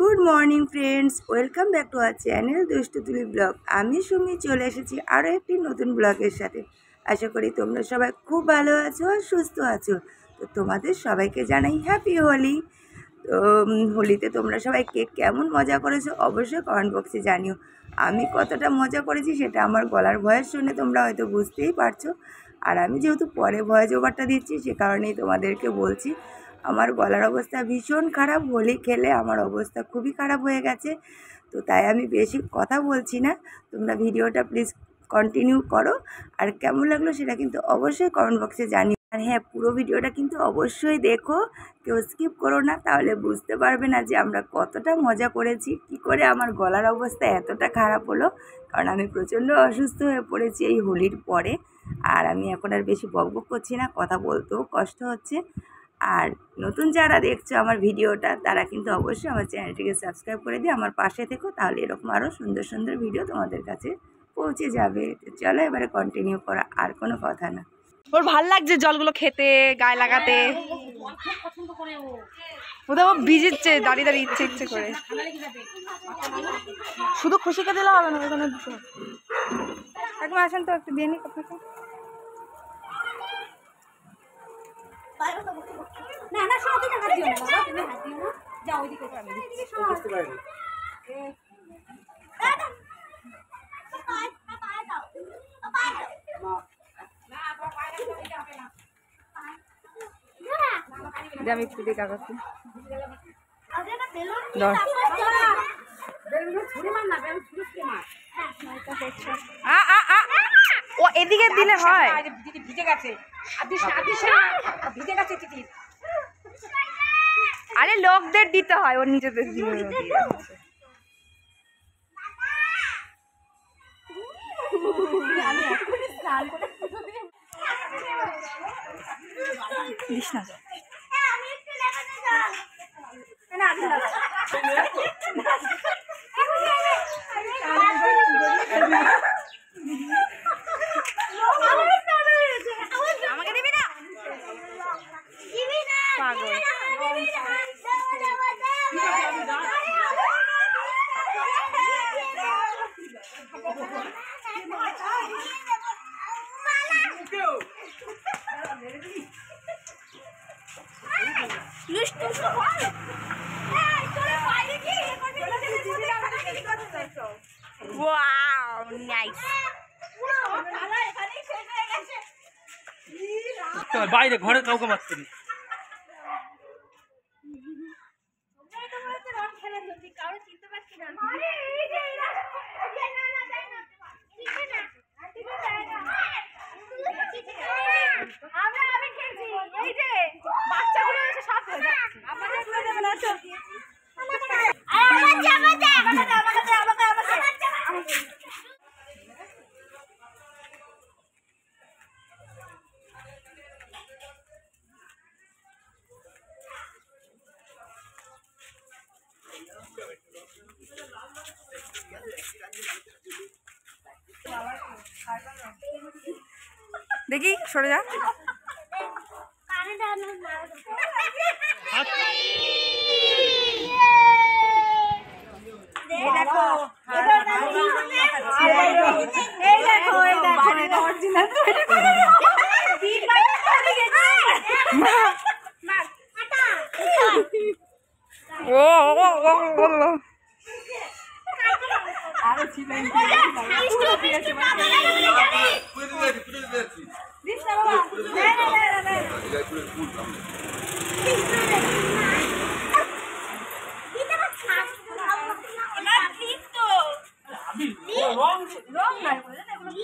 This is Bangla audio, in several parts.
Good morning friends, welcome back to our channel দুষ্টু তুলি ব্লগ। আমি সুমি চলে এসেছি আরও একটি নতুন ব্লগের সাথে। আশা করি তোমরা সবাই খুব ভালো আছো আর সুস্থ আছো। তো তোমাদের সবাইকে জানাই হ্যাপি হোলি। তো হোলিতে তোমরা সবাই কে কেমন মজা করেছো অবশ্যই কমেন্ট বক্সে জানিও। আমি কতটা মজা করেছি সেটা আমার গলার ভয়েস শুনে তোমরা হয়তো বুঝতেই পারছো। আর আমি যেহেতু পরে ভয়েস ওভারটা দিচ্ছি সে কারণেই তোমাদেরকে বলছি আমার গলার অবস্থা ভীষণ খারাপ। হোলি খেলে আমার অবস্থা খুবই খারাপ হয়ে গেছে। তো তাই আমি বেশি কথা বলছি না, তোমরা ভিডিওটা প্লিজ কন্টিনিউ করো। আর কেমন লাগলো সেটা কিন্তু অবশ্যই কমেন্ট বক্সে জানিও। আর হ্যাঁ, পুরো ভিডিওটা কিন্তু অবশ্যই দেখো, কেউ স্কিপ করো না, তাহলে বুঝতে পারবে না যে আমরা কতটা মজা করেছি, কি করে আমার গলার অবস্থা এতটা খারাপ হলো। কারণ আমি প্রচণ্ড অসুস্থ হয়ে পড়েছি এই হোলির পরে। আর আমি এখন আর বেশি বকবক করছি না, কথা বলতেও কষ্ট হচ্ছে। আর নতুন যারা দেখছো আমার ভিডিওটা তারা কিন্তু অবশ্যই আমার চ্যানেলটিকে সাবস্ক্রাইব করে দিয়ে আমার পাশে থেকো, তাহলে এরকম আরও সুন্দর সুন্দর ভিডিও তোমাদের কাছে পৌঁছে যাবে। তো চলো এবারে কন্টিনিউ করা, আর কোনো কথা না। ওর ভাল লাগছে জলগুলো খেতে, গায়ে লাগাতে। ওদের ও ভিজিচ্ছে দাঁড়িয়ে দাঁড়িয়ে ইচ্ছে ইচ্ছে করে। শুধু খুশিকে দিলে হবে না, ওখানে একদম আসেন তো একটু দিয়ে নি আপনাকে। না না সব দিকে হাত দিও না বাবা, তুমি হাত দিও না, যাও ওইদিকে আমি বুঝতে পারি। আমি একটু দিয়ে কাগজে ও এদিকে দিলে হয়। ভিজে গেছে, ভিজে গেছে টিটি। আরে লোকদের দিতে হয়, ওর নিজেদের দিতে দিস না। আমাকে দিবি না পাগল। Wow, nice. বাইরে ঘরে কাউকে মারতে নেই। দেখি সরে যা।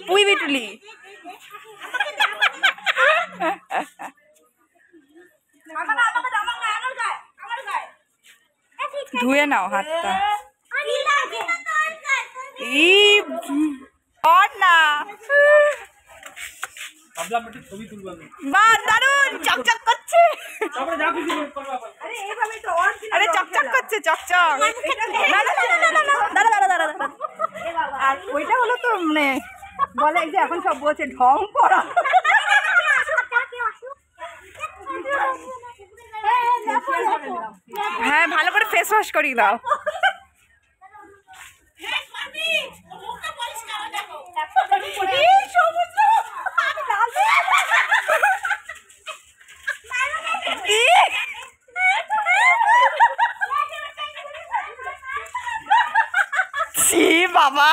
পুই বিটুলি ধুয়ে নাও হাতটা। বাহ, দারুন চকচক করছে। আরে চকচক করছে, চকচক। আর ওইটা হলো তো মানে বলে যে এখন সব বলছে ঢং করা। হ্যাঁ, ভালো করে ফেস ওয়াশ করিয়ে দাও। বাবা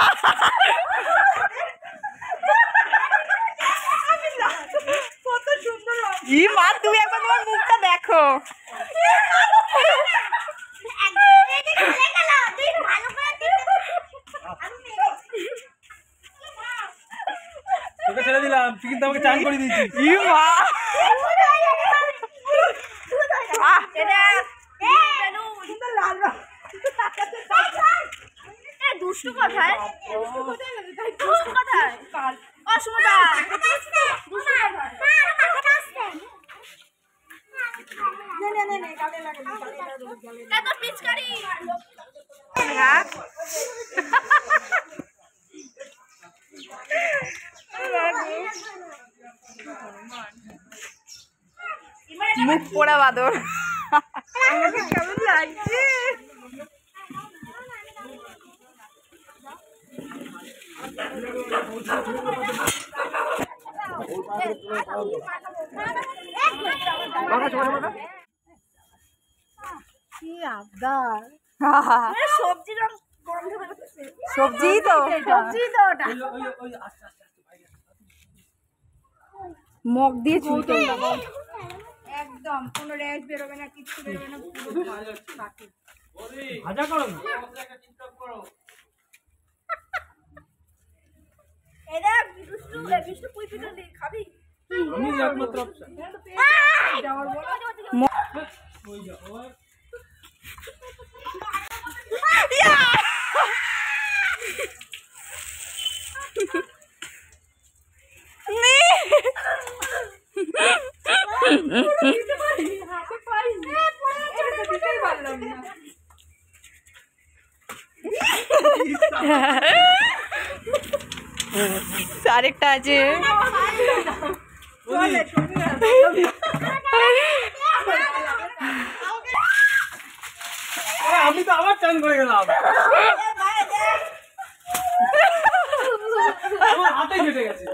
কত সুন্দর মা, তুমি একবার তোমার মুখটা দেখো। তোকে ছেড়ে দিলাম, তুই কিন্তু আমাকে চান করে দিয়েছিস। দুষ্টু কোথায়? দুষ্টু কোথায়? অসমতা পিচকারি মুখ পোড়া বাদর। কেমন লাগছে? কি আবদার সবজি গন্ধ বেরোচ্ছে। সবজি তো ওটা মগ দিয়ে ছুঁতে একদম কোনো রেশ বেরোবে না, কিচ্ছু বেরোবে না, পুরো বাকি। ভাজা করো না। এরা বিষ্ণু বিষ্ণু পুই পিঠে খাবি? আমি একমাত্র অপশন। ওই যা ওর আরেকটা আছে। আমি তো আবার চান করে গেলাম, আমার হাতে কেটে গেছে।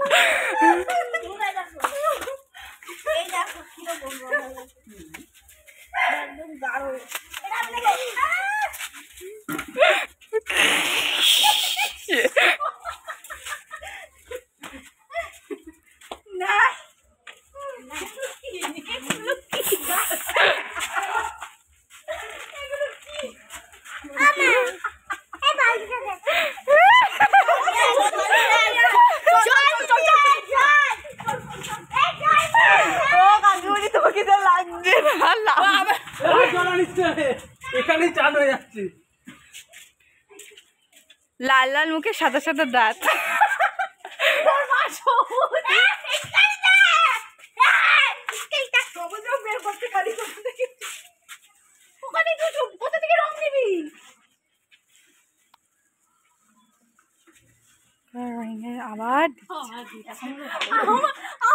এখানেই চান হয়ে যাচ্ছে। লাল লাল মুখে সাদা সাদা দাঁত। আবার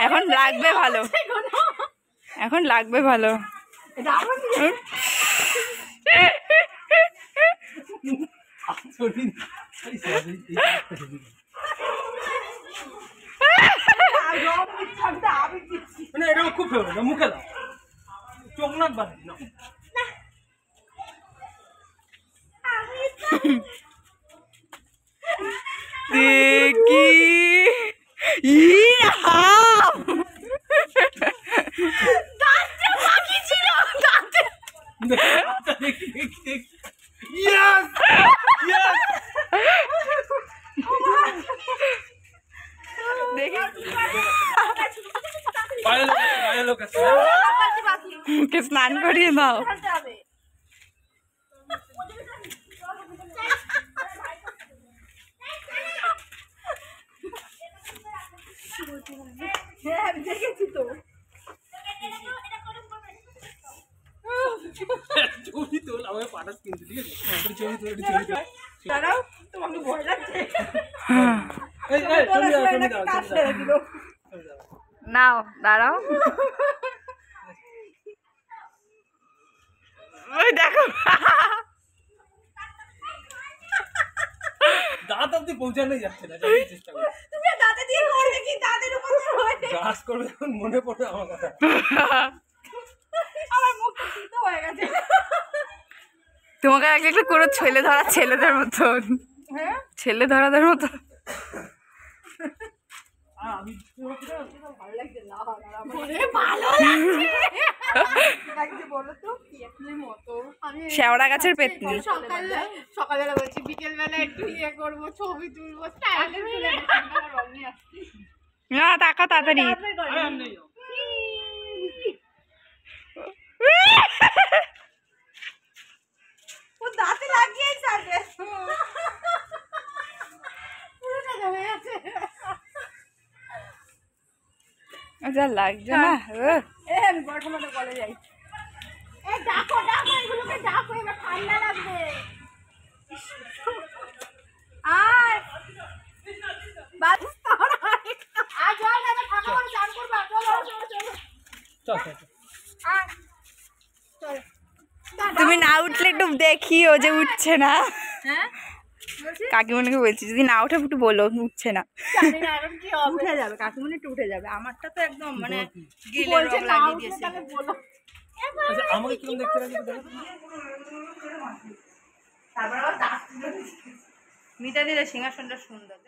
এখন লাগবে ভালো, এখন লাগবে ভালো। মানে এটা খুব ফেভারিট, মুখে দাও, চোখ নাক বাদ দিই না। দেখি মুখে স্নান করিয়ে দাও। ছবি তোল, আমাকে পাঠাস কিন্তু, ঠিক আছে? ছবি তোল, ছবি তোল। দাঁড়াও, তোমাকে ভয় লাগছে। এই ছবি দাও, ছবি দাও, ছবি দাও। নাও দাঁড়াও, ওই দেখো দাঁত অব্দি পৌঁছানোই যাচ্ছে না, চেষ্টা করো। হাতে দিয়ে করবে কি তাদের উপর ব্রাশ করবে এখন মনে পড়ে আমার কথা। আমার মুখ শীত হয়ে গেছে। তোমাকে একটা একটা করে ছেলে ধরা ছেলেদের মতন, হ্যাঁ ছেলে ধরাদের মতো। আর আমি ভালো লাগছে না লাগছে বলো তো পেতনির মতো। আমি শেওড়া গাছের পেতনি। সকালবেলা বলছি বিকেলবেলা একটু ইয়ে করবো, ছবি তুলবো, স্টাইলে তুলে আমার রং নিয়ে আসছি। না তাকাও তাড়াতাড়ি। আর নেই। ও দাঁতে লাগিয়ে থাকে। পুরোটা জমে গেছে। যা লাগছে না। আমি বর্ধমানে বলে যাই। এই ডাকো ডাকো, এগুলোকে ডাকো, এবার ঠান্ডা লাগবে। আয় আর জল না, এবার ফাঁকা করে চান করবা। চলো চলো চলো। চল চল চল। আয় তুমি না উঠলে একটু দেখিও যে উঠছে না। হ্যাঁ কাকিমণিকে বলছি যদি না ওঠে একটু বলো উঠছে না। জানি না এখন কি হবে। উঠে যাবে, কাকিমণি একটু উঠে যাবে। আমারটা তো একদম মানে গিলে বলছে রং না লাগিয়ে উঠলে দিয়েছে। তাহলে বলো। আচ্ছা আমাকে কিরকম দেখতে লাগে একটু দেখো। তারপর আবার দাঁত মিটা দিলে সিংহাসনটা সুন্দর।